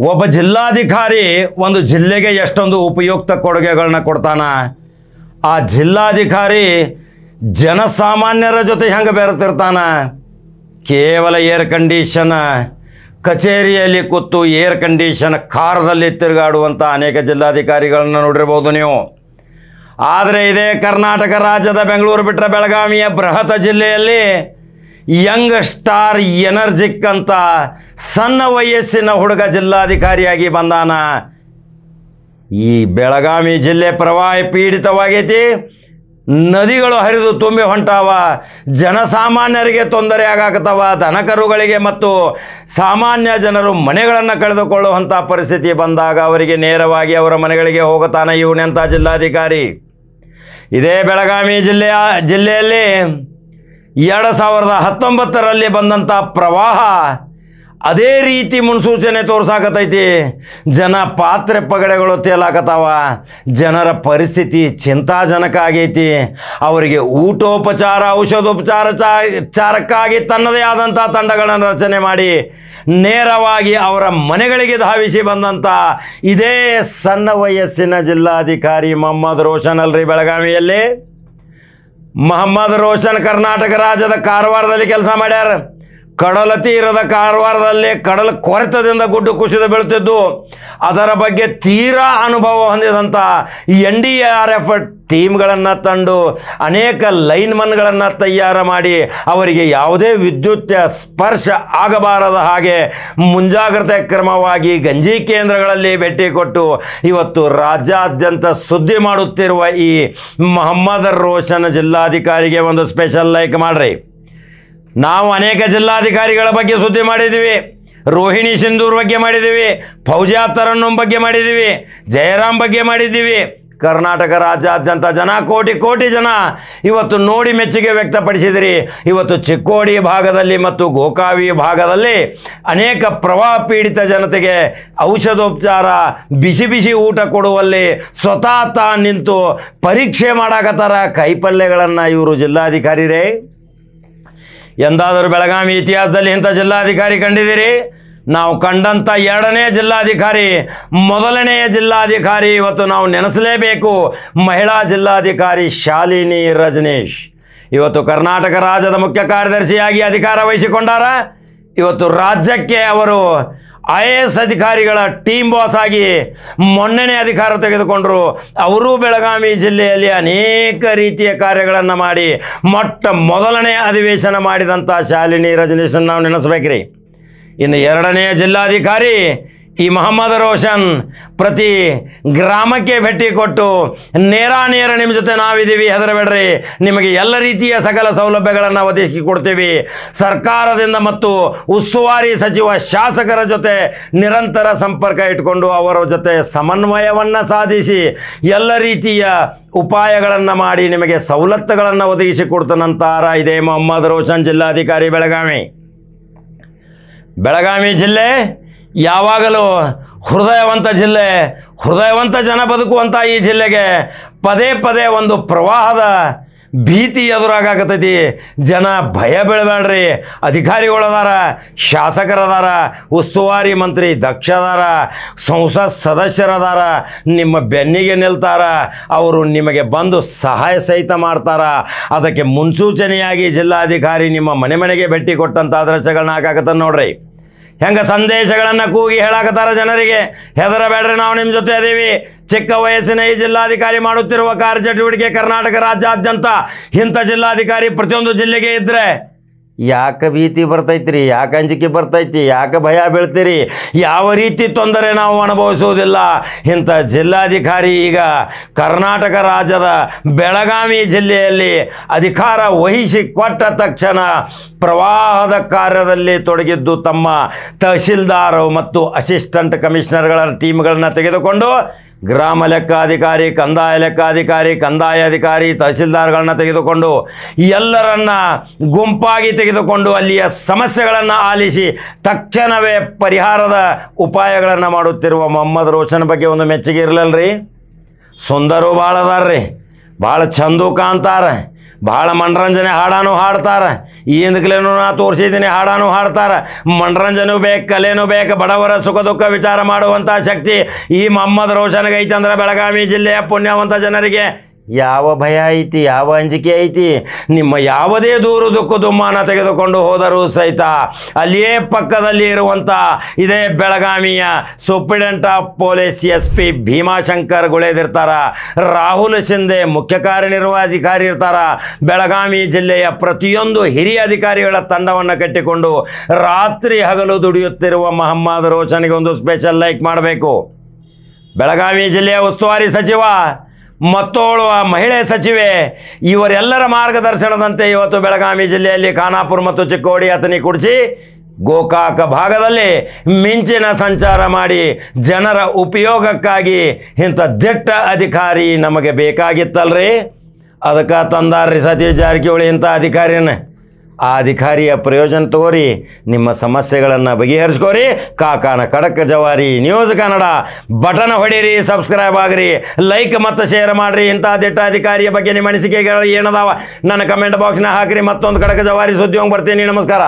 ಒಬ್ಬ ಜಿಲ್ಲಾಧಿಕಾರಿ ಒಂದು ಜಿಲ್ಲೆಗೆ ಎಷ್ಟೊಂದು ಉಪಯುಕ್ತ ಕೊಡುಗೆಗಳನ್ನ ಕೊಡ್ತಾನ. ಆ ಜಿಲ್ಲಾಧಿಕಾರಿ ಜನಸಾಮಾನ್ಯರ ಜೊತೆ ಹೆಂಗೆ ಬೆರೆತಿರ್ತಾನ. ಕೇವಲ ಏರ್ ಕಂಡೀಷನ್ ಕಚೇರಿಯಲ್ಲಿ ಕೂತು ಏರ್ ಕಂಡೀಷನ್ ಕಾರದಲ್ಲಿ ತಿರುಗಾಡುವಂಥ ಅನೇಕ ಜಿಲ್ಲಾಧಿಕಾರಿಗಳನ್ನ ನೋಡಿರ್ಬೋದು ನೀವು. ಆದರೆ ಇದೇ ಕರ್ನಾಟಕ ರಾಜ್ಯದ ಬೆಂಗಳೂರು ಬಿಟ್ಟರೆ ಬೆಳಗಾವಿಯ ಬೃಹತ್ ಜಿಲ್ಲೆಯಲ್ಲಿ ಯಂಗ್ ಸ್ಟಾರ್ ಎನರ್ಜಿಕ್ ಅಂತ ಸಣ್ಣ ವಯಸ್ಸಿನ ಹುಡುಗ ಜಿಲ್ಲಾಧಿಕಾರಿಯಾಗಿ ಬಂದಾನ. ಈ ಬೆಳಗಾವಿ ಜಿಲ್ಲೆ ಪ್ರವಾಹ ಪೀಡಿತವಾಗೈತಿ. ನದಿಗಳು ಹರಿದು ತುಂಬಿ ಹೊಂಟಾವ. ಜನಸಾಮಾನ್ಯರಿಗೆ ತೊಂದರೆ ಆಗಾಕತ್ತವ. ದನಕರುಗಳಿಗೆ ಮತ್ತು ಸಾಮಾನ್ಯ ಜನರು ಮನೆಗಳನ್ನು ಕಳೆದುಕೊಳ್ಳುವಂಥ ಪರಿಸ್ಥಿತಿ ಬಂದಾಗ ಅವರಿಗೆ ನೇರವಾಗಿ ಅವರ ಮನೆಗಳಿಗೆ ಹೋಗುತ್ತಾನೆ ಇವನೆಂಥ ಜಿಲ್ಲಾಧಿಕಾರಿ. ಇದೇ ಬೆಳಗಾವಿ ಜಿಲ್ಲೆಯಲ್ಲಿ 2019ರಲ್ಲಿ ಬಂದಂಥ ಪ್ರವಾಹ ಅದೇ ರೀತಿ ಮುನ್ಸೂಚನೆ ತೋರ್ಸಾಕತೈತಿ. ಜನ ಪಾತ್ರೆ ಪಗಡೆಗಳು ತೇಲಾಕತ್ತಾವ. ಜನರ ಪರಿಸ್ಥಿತಿ ಚಿಂತಾಜನಕ ಆಗೈತಿ. ಅವರಿಗೆ ಊಟೋಪಚಾರ ಔಷಧೋಪಚಾರಕ್ಕಾಗಿ ತನ್ನದೇ ಆದಂಥ ತಂಡಗಳನ್ನು ರಚನೆ ಮಾಡಿ ನೇರವಾಗಿ ಅವರ ಮನೆಗಳಿಗೆ ಧಾವಿಸಿ ಬಂದಂಥ ಇದೇ ಸಣ್ಣ ವಯಸ್ಸಿನ ಜಿಲ್ಲಾಧಿಕಾರಿ ಮೊಹಮ್ಮದ್ ರೋಷನ್ ಅಲ್ರಿ. ಬೆಳಗಾವಿಯಲ್ಲಿ ಮೊಹಮ್ಮದ್ ರೋಷನ್ ಕರ್ನಾಟಕ ರಾಜ್ಯದ ಕಾರವಾರದಲ್ಲಿ ಕೆಲಸ ಮಾಡ್ಯಾರ. ಕಡಲ ತೀರದ ಕಾರವಾರದಲ್ಲಿ ಕಡಲ ಕೊರೆತದಿಂದ ಗುಡ್ಡು ಕುಸಿದು ಬೀಳ್ತಿದ್ದು ಅದರ ಬಗ್ಗೆ ತೀರಾ ಅನುಭವ ಹೊಂದಿದಂಥ NDRF ಟೀಮ್ಗಳನ್ನು ತಂದು ಅನೇಕ ಲೈನ್ಮನ್ಗಳನ್ನು ತಯಾರು ಮಾಡಿ ಅವರಿಗೆ ಯಾವುದೇ ವಿದ್ಯುತ್ ಸ್ಪರ್ಶ ಆಗಬಾರದ ಹಾಗೆ ಮುಂಜಾಗ್ರತೆ ಕ್ರಮವಾಗಿ ಗಂಜಿ ಕೇಂದ್ರಗಳಲ್ಲಿ ಭೇಟಿ ಕೊಟ್ಟು ಇವತ್ತು ರಾಜ್ಯಾದ್ಯಂತ ಸುದ್ದಿ ಮಾಡುತ್ತಿರುವ ಈ ಮೊಹಮ್ಮದ್ ರೋಷನ್ ಜಿಲ್ಲಾಧಿಕಾರಿಗೆ ಒಂದು ಸ್ಪೆಷಲ್ ಲೈಕ್ ಮಾಡ್ರಿ. ನಾವು ಅನೇಕ ಜಿಲ್ಲಾಧಿಕಾರಿಗಳ ಬಗ್ಗೆ ಸುದ್ದಿ ಮಾಡಿದ್ದೀವಿ. ರೋಹಿಣಿ ಸಿಂಧೂರ್ ಬಗ್ಗೆ ಮಾಡಿದ್ದೀವಿ, ಫೌಜಿಯಾ ತರನ್ನಂ ಬಗ್ಗೆ ಮಾಡಿದ್ದೀವಿ, ಜಯರಾಮ್ ಬಗ್ಗೆ ಮಾಡಿದ್ದೀವಿ. ಕರ್ನಾಟಕ ರಾಜ್ಯಾದ್ಯಂತ ಜನ ಕೋಟಿ ಜನ ಇವತ್ತು ನೋಡಿ ಮೆಚ್ಚುಗೆ ವ್ಯಕ್ತಪಡಿಸಿದಿರಿ. ಇವತ್ತು ಚಿಕ್ಕೋಡಿ ಭಾಗದಲ್ಲಿ ಮತ್ತು ಗೋಕಾವಿ ಭಾಗದಲ್ಲಿ ಅನೇಕ ಪ್ರವಾಹ ಪೀಡಿತ ಜನತೆಗೆ ಔಷಧೋಪಚಾರ ಬಿಸಿ ಊಟ ಕೊಡುವಲ್ಲಿ ಸ್ವತಃ ನಿಂತು ಪರೀಕ್ಷೆ ಮಾಡಾಕತ್ತಾರ ಕೈಪಲ್ಯಗಳನ್ನು ಇವರು ಜಿಲ್ಲಾಧಿಕಾರಿರೇ. ಎಂದಾದರೂ ಬೆಳಗಾವಿ ಇತಿಹಾಸದಲ್ಲಿ ಇಂಥ ಜಿಲ್ಲಾಧಿಕಾರಿ ಕಂಡಿದ್ದೀರಿ? ನಾವು ಕಂಡಂಥ ಎರಡನೇ ಜಿಲ್ಲಾಧಿಕಾರಿ, ಮೊದಲನೆಯ ಜಿಲ್ಲಾಧಿಕಾರಿ ಇವತ್ತು ನಾವು ನೆನೆಸಲೇಬೇಕು. ಮಹಿಳಾ ಜಿಲ್ಲಾಧಿಕಾರಿ ಶಾಲಿನಿ ರಜನೀಶ್ ಇವತ್ತು ಕರ್ನಾಟಕ ರಾಜ್ಯದ ಮುಖ್ಯ ಕಾರ್ಯದರ್ಶಿಯಾಗಿ ಅಧಿಕಾರ ವಹಿಸಿಕೊಂಡಾರ. ಇವತ್ತು ರಾಜ್ಯಕ್ಕೆ ಅವರು IAS ಅಧಿಕಾರಿಗಳ ಟೀಮ್ ಬಾಸ್ ಆಗಿ ಮೊನ್ನೆನೇ ಅಧಿಕಾರ ತೆಗೆದುಕೊಂಡರು. ಅವರೂ ಬೆಳಗಾವಿ ಜಿಲ್ಲೆಯಲ್ಲಿ ಅನೇಕ ರೀತಿಯ ಕಾರ್ಯಗಳನ್ನು ಮಾಡಿ ಮೊದಲನೇ ಅಧಿವೇಶನ ಮಾಡಿದಂಥ ಶಾಲಿನಿ ರಜನೀಶನ್ ನಾವು ನೆನೆಸ್ಬೇಕ್ರಿ. ಇನ್ನು ಎರಡನೆಯ ಜಿಲ್ಲಾಧಿಕಾರಿ ಈ ಮೊಹಮ್ಮದ್ ರೋಷನ್ ಪ್ರತಿ ಗ್ರಾಮಕ್ಕೆ ಭೇಟಿ ಕೊಟ್ಟು ನೇರ ನಿಮ್ಮ ಜೊತೆ ನಾವಿದ್ದೀವಿ, ಹೆದರಬೇಡ್ರಿ, ನಿಮಗೆ ಎಲ್ಲ ರೀತಿಯ ಸಕಲ ಸೌಲಭ್ಯಗಳನ್ನು ಒದಗಿಸಿಕೊಡ್ತೀವಿ. ಸರ್ಕಾರದಿಂದ ಮತ್ತು ಉಸ್ತುವಾರಿ ಸಚಿವ ಶಾಸಕರ ಜೊತೆ ನಿರಂತರ ಸಂಪರ್ಕ ಇಟ್ಕೊಂಡು ಅವರ ಜೊತೆ ಸಮನ್ವಯವನ್ನು ಸಾಧಿಸಿ ಎಲ್ಲ ರೀತಿಯ ಉಪಾಯಗಳನ್ನು ಮಾಡಿ ನಿಮಗೆ ಸವಲತ್ತುಗಳನ್ನು ಒದಗಿಸಿಕೊಡ್ತಾನಂತಾರ ಇದೇ ಮೊಹಮ್ಮದ್ ರೋಷನ್ ಜಿಲ್ಲಾಧಿಕಾರಿ ಬೆಳಗಾವಿ ಜಿಲ್ಲೆ ಯಾವಾಗಲೂ ಹೃದಯವಂತ ಜಿಲ್ಲೆ, ಹೃದಯವಂತ ಜನ ಬದುಕುವಂಥ ಈ ಜಿಲ್ಲೆಗೆ ಪದೇ ಒಂದು ಪ್ರವಾಹದ ಭೀತಿ ಎದುರಾಗತೈತಿ. ಜನ ಭಯ ಬೀಳಬೇಡ್ರಿ. ಅಧಿಕಾರಿಗಳದಾರ, ಶಾಸಕರದಾರ, ಉಸ್ತುವಾರಿ ಮಂತ್ರಿ ದಕ್ಷದಾರ, ಸಂಸತ್ ಸದಸ್ಯರದಾರ, ನಿಮ್ಮ ಬೆನ್ನಿಗೆ ನಿಲ್ತಾರ. ಅವರು ನಿಮಗೆ ಬಂದು ಸಹಾಯ ಸಹಿತ ಮಾಡ್ತಾರ. ಅದಕ್ಕೆ ಮುನ್ಸೂಚನೆಯಾಗಿ ಜಿಲ್ಲಾಧಿಕಾರಿ ನಿಮ್ಮ ಮನೆಗೆ ಭೇಟಿ ಕೊಟ್ಟಂಥ ದೃಶ್ಯಗಳನ್ನ ಹಾಕಾಕತ್ತ ನೋಡ್ರಿ. ಹೆಂಗೆ ಸಂದೇಶಗಳನ್ನು ಕೂಗಿ ಹೇಳಾಕತ್ತಾರ ಜನರಿಗೆ, ಹೆದರಬೇಡ್ರಿ, ನಾವು ನಿಮ್ಮ ಜೊತೆ ಅದೀವಿ. ಚಿಕ್ಕ ವಯಸ್ಸಿನ ಈ ಜಿಲ್ಲಾಧಿಕಾರಿ ಮಾಡುತ್ತಿರುವ ಕಾರ್ಯಚಟುವಟಿಕೆ ಕರ್ನಾಟಕ ರಾಜ್ಯಾದ್ಯಂತ ಇಂಥ ಜಿಲ್ಲಾಧಿಕಾರಿ ಪ್ರತಿಯೊಂದು ಜಿಲ್ಲೆಗೆ ಇದ್ದರೆ ಯಾಕೆ ಭೀತಿ ಬರ್ತೈತ್ರಿ? ಯಾಕೆ ಅಂಜಿಕೆ ಬರ್ತೈತಿ? ಯಾಕೆ ಭಯ ಬೀಳ್ತೀರಿ? ಯಾವ ರೀತಿ ತೊಂದರೆ ನಾವು ಅನುಭವಿಸುವುದಿಲ್ಲ. ಇಂಥ ಜಿಲ್ಲಾಧಿಕಾರಿ ಈಗ ಕರ್ನಾಟಕ ರಾಜ್ಯದ ಬೆಳಗಾವಿ ಜಿಲ್ಲೆಯಲ್ಲಿ ಅಧಿಕಾರ ವಹಿಸಿ ಕೊಟ್ಟ ತಕ್ಷಣ ಪ್ರವಾಹದ ಕಾರ್ಯದಲ್ಲಿ ತೊಡಗಿದ್ದು ತಮ್ಮ ತಹಶೀಲ್ದಾರ್ ಮತ್ತು ಅಸಿಸ್ಟೆಂಟ್ ಕಮಿಷನರ್ಗಳ ಟೀಮ್ಗಳನ್ನು ತೆಗೆದುಕೊಂಡು ಗ್ರಾಮ ಲೆಕ್ಕಾಧಿಕಾರಿ, ಕಂದಾಯ ಲೆಕ್ಕಾಧಿಕಾರಿ, ಕಂದಾಯ ಅಧಿಕಾರಿ, ತಹಶೀಲ್ದಾರ್ಗಳನ್ನ ತೆಗೆದುಕೊಂಡು ಎಲ್ಲರನ್ನ ಗುಂಪಾಗಿ ತೆಗೆದುಕೊಂಡು ಅಲ್ಲಿಯ ಸಮಸ್ಯೆಗಳನ್ನು ಆಲಿಸಿ ತಕ್ಷಣವೇ ಪರಿಹಾರದ ಉಪಾಯಗಳನ್ನು ಮಾಡುತ್ತಿರುವ ಮೊಹಮ್ಮದ್ ರೋಷನ್ ಬಗ್ಗೆ ಒಂದು ಮೆಚ್ಚುಗೆ ಇರಲಲ್ರಿ. ಸುಂದರು ಭಾಳ ಅದಾರ್ರಿ, ಭಾಳ ಚಂದು ಕಾಂತಾರ, ಭಾಳ ಮನರಂಜನೆ ಹಾಡಾನು ಹಾಡ್ತಾರೆ. ಹಿಂದಕ್ಲೇನು ನಾ ತೋರಿಸಿದ್ದೀನಿ, ಹಾಡಾನು ಹಾಡ್ತಾರೆ. ಮನರಂಜನೆ ಬೇಕು, ಕಲೆನೂ ಬೇಕು, ಬಡವರ ಸುಖ ದುಃಖ ವಿಚಾರ ಮಾಡುವಂಥ ಶಕ್ತಿ ಈ ಮೊಹಮ್ಮದ್ ರೋಷನ್ಗೆ ಐತಿ ಅಂದ್ರೆ ಬೆಳಗಾವಿ ಜಿಲ್ಲೆಯ ಪುಣ್ಯವಂತ ಜನರಿಗೆ ಯಾವ ಭಯ ಐತಿ, ಯಾವ ಅಂಜಿಕೆ ಐತಿ? ನಿಮ್ಮ ಯಾವುದೇ ದೂರು ದುಃಖ ದುಮ್ಮಾನ ತೆಗೆದುಕೊಂಡು ಹೋದರೂ ಸಹಿತ ಅಲ್ಲಿಯೇ ಪಕ್ಕದಲ್ಲಿ ಇರುವಂಥ ಇದೇ ಬೆಳಗಾವಿಯ superintendent of police SP Bhimashankar ಗುಳೇದಿರ್ತಾರ, ರಾಹುಲ್ ಶಿಂದೆ ಮುಖ್ಯ ಕಾರ್ಯನಿರ್ವಹಣಾಧಿಕಾರಿ ಇರ್ತಾರ. ಬೆಳಗಾವಿ ಜಿಲ್ಲೆಯ ಪ್ರತಿಯೊಂದು ಹಿರಿಯ ಅಧಿಕಾರಿಗಳ ತಂಡವನ್ನು ಕಟ್ಟಿಕೊಂಡು ರಾತ್ರಿ ಹಗಲು ದುಡಿಯುತ್ತಿರುವ ಮೊಹಮ್ಮದ್ ರೋಷನ್ಗೆ ಒಂದು ಸ್ಪೆಷಲ್ ಲೈಕ್ ಮಾಡಬೇಕು. ಬೆಳಗಾವಿ ಜಿಲ್ಲೆಯ ಉಸ್ತುವಾರಿ ಸಚಿವ ಮತ್ತೋಳು ಮಹಿಳೆ ಸಚಿವೆ ಇವರೆಲ್ಲರ ಮಾರ್ಗದರ್ಶನದಂತೆ ಇವತ್ತು ಬೆಳಗಾವಿ ಜಿಲ್ಲೆಯಲ್ಲಿ ಖಾನಾಪುರ ಮತ್ತು ಚಿಕ್ಕೋಡಿ ಅಥಣಿ ಕುಡ್ಚಿ ಗೋಕಾಕ ಭಾಗದಲ್ಲಿ ಮಿಂಚಿನ ಸಂಚಾರ ಮಾಡಿ ಜನರ ಉಪಯೋಗಕ್ಕಾಗಿ ಇಂಥ ದಿಟ್ಟ ಅಧಿಕಾರಿ ನಮಗೆ ಬೇಕಾಗಿತ್ತಲ್ರಿ. ಅದಕ್ಕೆ ತಂದಾರ್ರಿ ಸತೀಶ್ ಜಾರಕಿಹೊಳಿ ಇಂಥ ಅಧಿಕಾರಿನ. ಆ ಅಧಿಕಾರಿಯ ಪ್ರಯೋಜನ ತಗೋರಿ, ನಿಮ್ಮ ಸಮಸ್ಯೆಗಳನ್ನು ಬಗೆಹರಿಸ್ಕೋರಿ. ಕಾಕಾನ ಖಡಕ್ ಜವಾರಿ ನ್ಯೂಸ್ ಕನ್ನಡ ಬಟನ್ ಹೊಡೀರಿ, ಸಬ್ಸ್ಕ್ರೈಬ್ ಆಗಿರಿ, ಲೈಕ್ ಮತ್ತು ಶೇರ್ ಮಾಡಿರಿ. ಇಂಥ ದಿಟ್ಟ ಅಧಿಕಾರಿಯ ಬಗ್ಗೆ ನಿಮ್ಮ ಅನಿಸಿಕೆಗಳು ಏನದಾವ ನನ್ನ ಕಮೆಂಟ್ ಬಾಕ್ಸ್ನ ಹಾಕಿರಿ. ಮತ್ತೊಂದು ಖಡಕ್ ಜವಾರಿ ಸುದ್ದಿ ಹೋಗಿ ಬರ್ತೀನಿ. ನಮಸ್ಕಾರ.